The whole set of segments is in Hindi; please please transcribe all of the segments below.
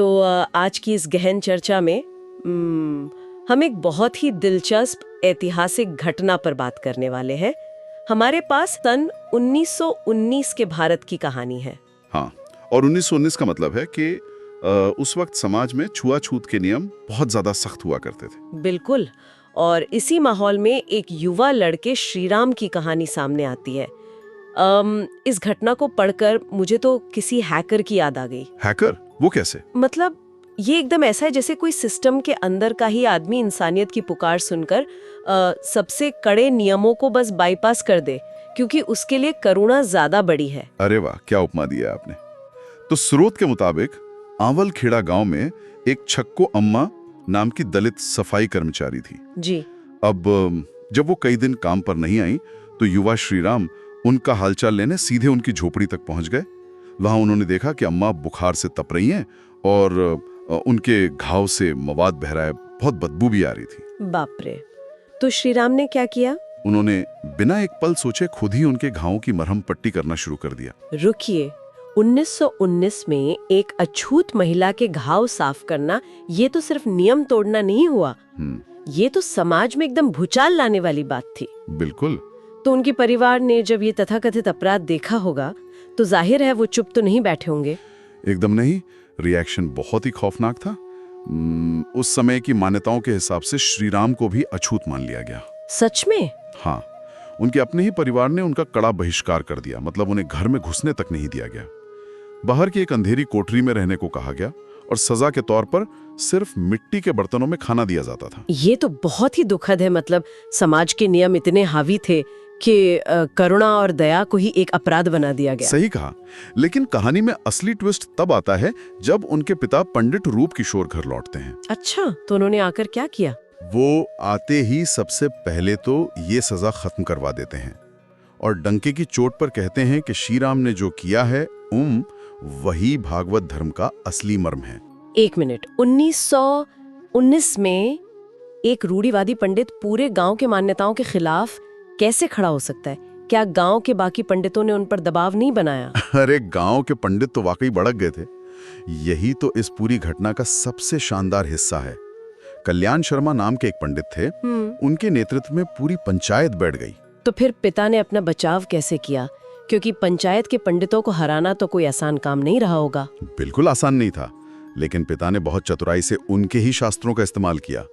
तो आज की इस गहन चर्चा में हम एक बहुत ही दिलचस्प ऐतिहासिक घटना पर बात करने वाले हैं। हमारे पास सन 1919 के भारत की कहानी है। हाँ, और 1919 का मतलब है कि उस वक्त समाज में छुआछूत के नियम बहुत ज्यादा सख्त हुआ करते थे। बिल्कुल। और इसी माहौल में एक युवा लड़के श्रीराम की कहानी सामने आती है। इस घटना को पढ़कर मुझे तो किसी हैकर की याद आ गई। हैकर? वो कैसे? मतलब ये एकदम ऐसा है जैसे कोई सिस्टम के अंदर का ही आदमी इंसानियत की पुकार सुनकर सबसे कड़े नियमों को बस बाईपास कर दे, क्योंकि उसके लिए करुणा ज्यादा बड़ी है। अरे वाह, क्या उपमा दिया आपने। तो स्रोत के मुताबिक आंवल खेड़ा गांव में एक छक्को अम्मा नाम की दलित सफाई कर्मचारी थी जी। अब जब वो कई दिन काम पर नहीं आई तो युवा श्रीराम उनका हालचाल लेने सीधे उनकी झोपड़ी तक पहुंच गए। वहां उन्होंने देखा कि अम्मा बुखार से तप रही हैं और उनके घाव से मवाद बह रहा है, बहुत बदबू भी आ रही थी। बाप रे। तो श्रीराम ने क्या किया? उन्होंने बिना एक पल सोचे खुद ही उनके घावों की मरहम पट्टी करना शुरू कर दिया। रुकिए, 1919 में एक अछूत महिला के घाव साफ करना, ये तो सिर्फ नियम तोड़ना नहीं हुआ, ये तो समाज में एकदम भूचाल लाने वाली बात थी। बिल्कुल। तो उनके परिवार ने जब ये तथाकथित अपराध देखा होगा तो जाहिर है वो चुप तो नहीं बैठे होंगे। एकदम नहीं, रिएक्शन बहुत ही खौफनाक था। उस समय की मान्यताओं के हिसाब से श्रीराम को भी अछूत मान लिया गया। सच में? हाँ, उनके अपने ही परिवार ने उनका कड़ा बहिष्कार कर दिया, मतलब उन्हें घर में घुसने तक नहीं दिया गया। बाहर की एक अंधेरी कोठरी में रहने को कहा गया और सजा के तौर पर सिर्फ मिट्टी के बर्तनों में खाना दिया जाता था। ये तो बहुत ही दुखद है। मतलब समाज के नियम इतने हावी थे कि करुणा और दया को ही एक अपराध बना दिया गया। सही कहा। लेकिन कहानी में असली ट्विस्ट तब आता है जब उनके पिता पंडित रूप किशोर घर लौटते हैं। अच्छा, तो उन्होंने आकर क्या किया? वो आते ही सबसे पहले तो ये सजा खत्म करवा देते हैं और डंके की चोट पर कहते हैं कि श्रीराम ने जो किया है वही भागवत धर्म का असली मर्म है। एक मिनट, 1919 में एक रूढ़िवादी पंडित पूरे गांव के मान्यताओं के खिलाफ कैसे खड़ा हो सकता है? क्या गांव के बाकी पंडितों ने उन पर दबाव नहीं बनाया? अरे गांव के पंडित तो वाकई भड़क गए थे। यही तो इस पूरी घटना का सबसे शानदार हिस्सा है। कल्याण शर्मा नाम के एक पंडित थे, उनके नेतृत्व में पूरी पंचायत बैठ गई। तो फिर पिता ने अपना बचाव कैसे किया? क्योंकि पंचायत के पंडितों को हराना तो कोई आसान काम नहीं रहा होगा। बिल्कुल आसान नहीं था, लेकिन पिता ने बहुत चतुराई से उनके ही शास्त्रों का इस्तेमाल किया।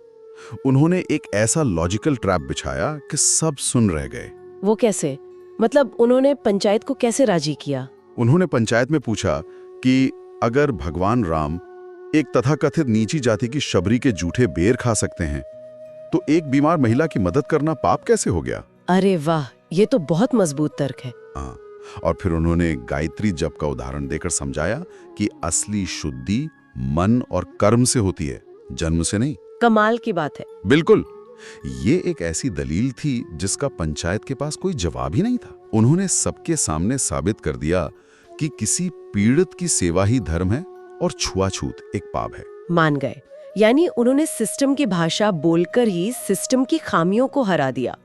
उन्होंने एक ऐसा लॉजिकल ट्रैप बिछाया कि सब सुन रह गए। वो कैसे? मतलब उन्होंने पंचायत को कैसे राजी किया? उन्होंने पंचायत में पूछा कि अगर भगवान राम एक तथाकथित नीची जाति की शबरी के जूठे बेर खा सकते हैं तो एक बीमार महिला की मदद करना पाप कैसे हो गया? अरे वाह, ये तो बहुत मजबूत तर्क है। हाँ, और फिर उन्होंने गायत्री जप का उदाहरण देकर समझाया कि असली शुद्धि मन और कर्म से होती है, जन्म से नहीं। कमाल की बात है। बिल्कुल। ये एक ऐसी दलील थी जिसका पंचायत के पास कोई जवाब ही नहीं था। उन्होंने सबके सामने साबित कर दिया कि किसी पीड़ित की सेवा ही धर्म है और छुआछूत एक पाप है। मान गए। यानी उन्होंने सिस्टम की भाषा बोलकर ही सिस्टम की खामियों को हरा दिया।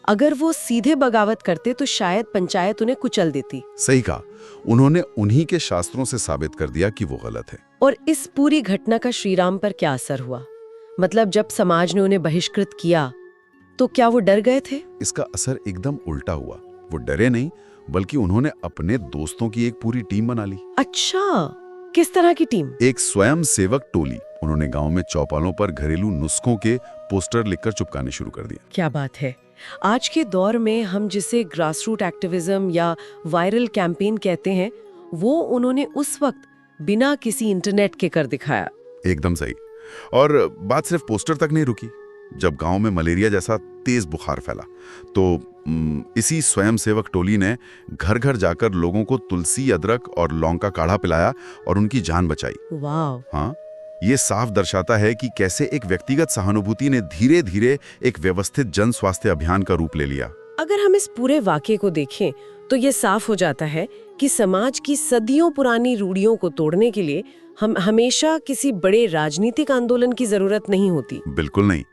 अगर वो सीधे बगावत करते तो शायद पंचायत उन्हें कुचल देती। सही कहा। उन्होंने उन्हीं के शास्त्रों से साबित कर दिया कि वो गलत है। और इस पूरी घटना का श्रीराम पर क्या असर हुआ? मतलब जब समाज ने उन्हें बहिष्कृत किया तो क्या वो डर गए थे? इसका असर एकदम उल्टा हुआ। वो डरे नहीं, बल्कि उन्होंने अपने दोस्तों की एक पूरी टीम बना ली। अच्छा, किस तरह की टीम? एक स्वयं सेवक टोली। उन्होंने गांव में चौपालों पर घरेलू नुस्खों के पोस्टर लिखकर चिपकाने शुरू कर दिए। क्या बात है। आज के दौर में हम जिसे ग्रासरूट एक्टिविज्म या वायरल कैंपेन कहते हैं, वो उन्होंने उस वक्त बिना किसी इंटरनेट के कर दिखाया। एकदम सही। और बात सिर्फ पोस्टर तक नहीं रुकी। जब गांव में मलेरिया जैसा तेज बुखार फैला तो इसी स्वयंसेवक टोली ने घर घर जाकर लोगों को तुलसी, अदरक और लौंग का काढ़ा पिलाया और उनकी जान बचाई। वाह। हाँ, ये साफ दर्शाता है कि कैसे एक व्यक्तिगत सहानुभूति ने धीरे धीरे एक व्यवस्थित जन स्वास्थ्य अभियान का रूप ले लिया। अगर हम इस पूरे वाकये को देखें तो ये साफ हो जाता है कि समाज की सदियों पुरानी रूढ़ियों को तोड़ने के लिए हम हमेशा किसी बड़े राजनीतिक आंदोलन की जरूरत नहीं होती। बिल्कुल नहीं।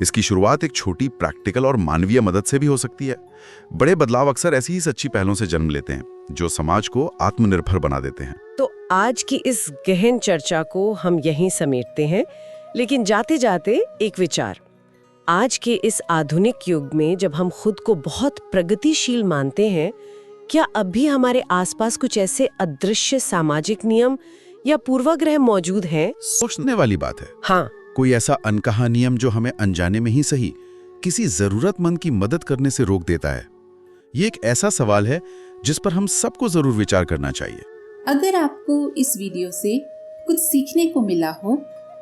इसकी शुरुआत एक छोटी प्रैक्टिकल और मानवीय मदद से भी हो सकती है। बड़े बदलाव अक्सर ऐसी ही सच्ची पहलों से जन्म लेते हैं, जो समाज को आत्मनिर्भर बना देते हैं। तो आज की इस गहन चर्चा को हम यहीं समेटते हैं, लेकिन जाते जाते एक विचार। आज के इस आधुनिक युग में जब हम खुद को बहुत प्रगतिशील मानते हैं, क्या अब भी हमारे आसपास कुछ ऐसे अदृश्य सामाजिक नियम या पूर्वाग्रह मौजूद हैं? सोचने वाली बात है। हाँ, कोई ऐसा अनकहा नियम जो हमें अनजाने में ही सही किसी जरूरतमंद की मदद करने से रोक देता है? ये एक ऐसा सवाल है जिस पर हम सबको जरूर विचार करना चाहिए। अगर आपको इस वीडियो से कुछ सीखने को मिला हो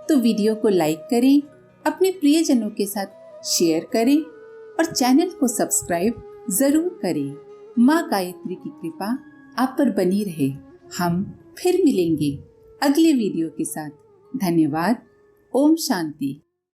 तो वीडियो को लाइक करें, अपने प्रियजनों के साथ शेयर करें और चैनल को सब्सक्राइब जरूर करें। माँ गायत्री की कृपा आप पर बनी रहे। हम फिर मिलेंगे अगले वीडियो के साथ। धन्यवाद। ओम शांति।